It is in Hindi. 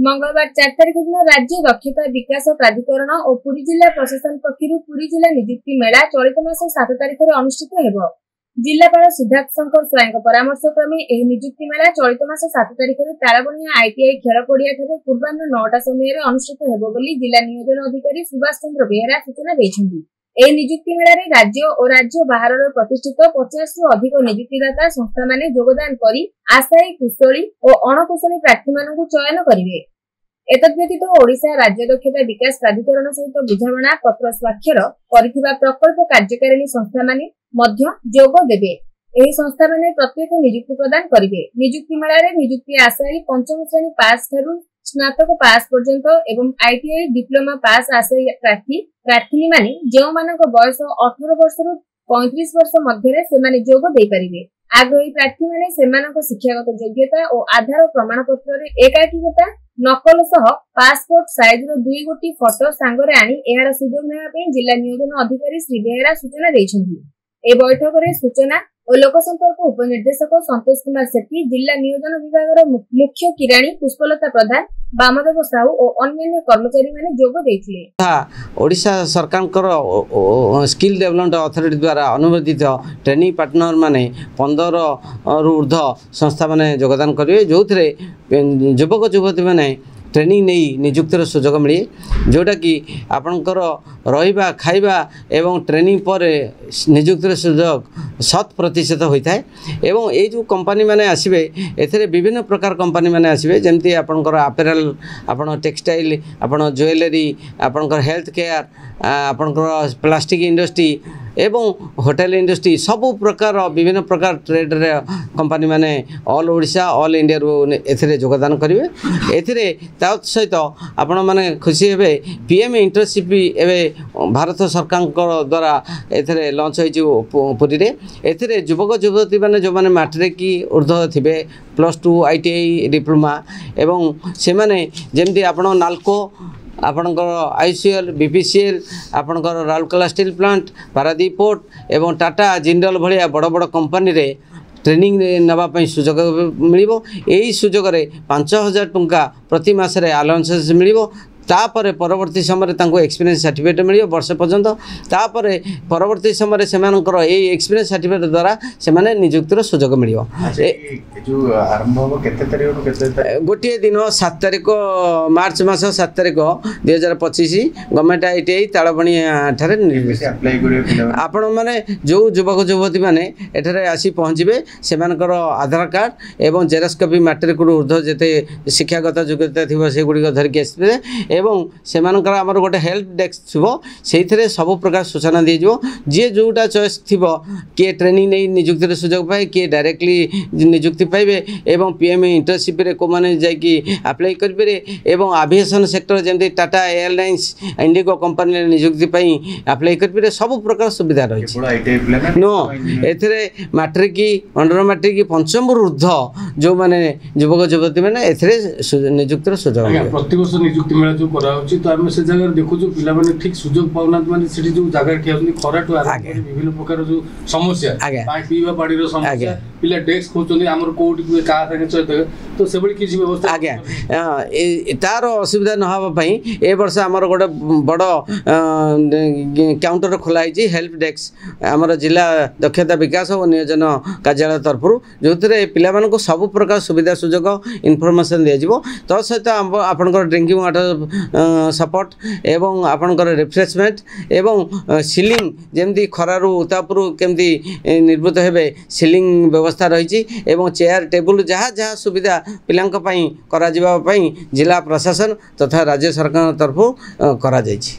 मंगलवार 4 तारिख दिन राज्य दक्षता विकास प्राधिकरण और पुरी जिला प्रशासन पक्षर पुरी जिला नियुक्ति मेला चलित मास 7 तारिख में अनुष्ठित होगा। जिलापाल सिद्धार्थ शंकर स्वाई परामर्श क्रमे यह नियुक्ति मेला चलित मास 7 तारिख में ताराबनिया आईटीआई खेल पड़िया पूर्वाह्न 9टा समय अनुष्ठित होगा जिला नियोजन अधिकारी सुभाष चंद्र बेहेरा सूचना देते। यह नियुक्ति मेला रे राज्य और राज्य बाहर प्रतिष्ठित 50 रु अधिक नियुक्तिदाता संस्था माने योगदान करी आशायी कुशली और अणकुशली प्रार्थी मानकु चयन करिवे। एतद्व्यतीत ओडिशा राज्य दक्षता विकास प्राधिकरण सहित बुझामणा पत्र स्वाक्षर करिथिबा प्रकल्प कार्यकारिणी संस्था माने मध्य जोग देबे। एही संस्था माने प्रत्येक नियुक्ति प्रदान करिवे। नियुक्ति मेला रे नियुक्ति आशायी पंचम श्रेणी पास ठारू स्नातक पास पर्यंत एवं आईटीआई डिप्लोमा पास आशायी प्रार्थी माने जो मानक बयस 18 वर्ष रु 35 वर्ष मध्य से जोग दे पारिबे। आग्रही प्रार्थी माने सेमानक शिक्षागत योग्यता और आधार प्रमाण पत्र रे एकाकीता नकल सह पासपोर्ट साइज रो 2 गोटी फोटो सांगरे आनी एहार सुजोग नेबा पे जिला नियोजन अधिकारी श्री बेहेरा सूचना दैछन्ती। ए बैठक रे सूचना और लोक संपर्क उपनिर्देशक संतोष कुमार सेठी, जिला नियोजन विभाग मुख्य किराणी पुष्पलता प्रधान, वामदेव साहू और अन्य कर्मचारी माने जोग देथिले। ओडिशा सरकार स्किल डेवलपमेंट अथॉरिटी द्वारा अनुमोदित ट्रेनिंग पार्टनर माने 15 रु ऊर्ध संस्था माने योगदान करिवे, जो युवक युवती माने ट्रेनिंग नहीं नियुक्तिर सुजोग मिले, जोटा कि आपणकर रहिबा खाइबा एवं ट्रेनिंग पर नियुक्तिर सुजोग 100% होता है। एवं ये जो कंपनी माने आसीबे एथरे विभिन्न प्रकार कंपनी माने आसीबे, जेमती आपणकर अपैरल, आपण टेक्सटाइल, आपण ज्वेलरी, आपणकर हेल्थ केयर, आपणकर प्लास्टिक इंडस्ट्री एवं होटेल इंडस्ट्री सबु प्रकार विभिन्न प्रकार ट्रेड रे कंपनी माने ऑल ओडिशा ऑल इंडिया एथरे योगदान करिवे। एथरे ता सहित आपण माने खुशी हेबे पीएम इंटर्नशिप एबे भारत सरकार द्वारा एथरे लॉन्च होइछि पुरी रे। एथरे युवक युवती माने जो माने मैट्रिक की ऊर्ध्व थिबे +2 आईटीआई डिप्लोमा एवं से माने जेमती आपण नाल्को आपणकर आईसीएल बीपीसीएल आपणकर Rourkela steel plant Paradip port एवं टाटा जिंदल भाया बड़ बड़ कंपनी रे ट्रेनिंग नापी सुजोग मिलिबो। एही सुजोग रे 5000 टंका प्रति मासरे अलाउंसेस मिलिबो। तापर परवर्ती समय एक्सपीरियंस सर्टिफिकेट मिल वर्ष पर्यंत। तापर परवर्ती समय से एक्सपीरियंस सर्टिफिकेट द्वारा से नियुक्तिर सुजोग मिल। गोटे दिन 7 तारिख मार्च मास 7 तारिख 2025 गवर्नमेंट आईटीआई तालबणिया आपण मैंने जो युवक युवती मैंने एठारे आसी पहुँचे से आधार कार्ड एवं जेरक्स कॉपी मैट्रिक ऊर्ध्व जिते शिक्षागत योग्यता थी से गुड़िक धरिकी आसते एवं सेमानकर आमर गोटे हेल्प डेस्क थो से सब प्रकार सूचना दीजिए। जी जोटा चॉइस थी किए ट्रेनिंग नहीं नियुक्ति सुजोग पाए, किए डायरेक्टली नियुक्ति पाइबे एवं पीएम इंटर्नशिप रे को माने जाकी अप्लाई करें एवं एविएशन सेक्टर जमी टाटा एयरलाइंस इंडिगो कंपनी नियुक्ति पाई अप्लाई करें सब प्रकार सुविधा रही। नो एथरे मैट्रिक अंडर मैट्रिक पंचम ऊर्ध्व जो माने युवक युवती मैंने एथरे नियुक्तिर सुजोग प्रतिवर्ष नियुक्ति मेला जो कराउची तो हम से जगह देखु जो पिला माने ठीक सुजोग पाउना माने सेठी जो जगह खियाउनी खराटो विभिन्न प्रकार जो समस्या पानी पीवा पानी रो समस्या पिला डेस्क खोचोनी हमर कोठी को का संगे चोय तो से बड़ी किछि व्यवस्था आज्ञा तार असुविधा न हवा पई ए वर्ष हमर गोटे बड़ काउंटर खोला है हेल्प डेस्क हमर जिला दक्षता विकास और नियोजन कार्यालय तरफ जो पिला मानको सब प्रकार सुविधा सुजोग इनफॉरमेशन दिया जिवो। तो सहित आपनकर ड्रिंकिंग वाटर सपोर्ट एवं आपनकर रिफ्रेशमेंट एवं सीलिंग जमती खरारु उतापुरु केमती निर्भूत हेबे सीलिंग व्यवस्था रही एवं चेयर टेबुल जहाँ जहाँ सुविधा पिलांक पई करा जिबा पई जिला प्रशासन तथा राज्य सरकार तरफ करा जायछि।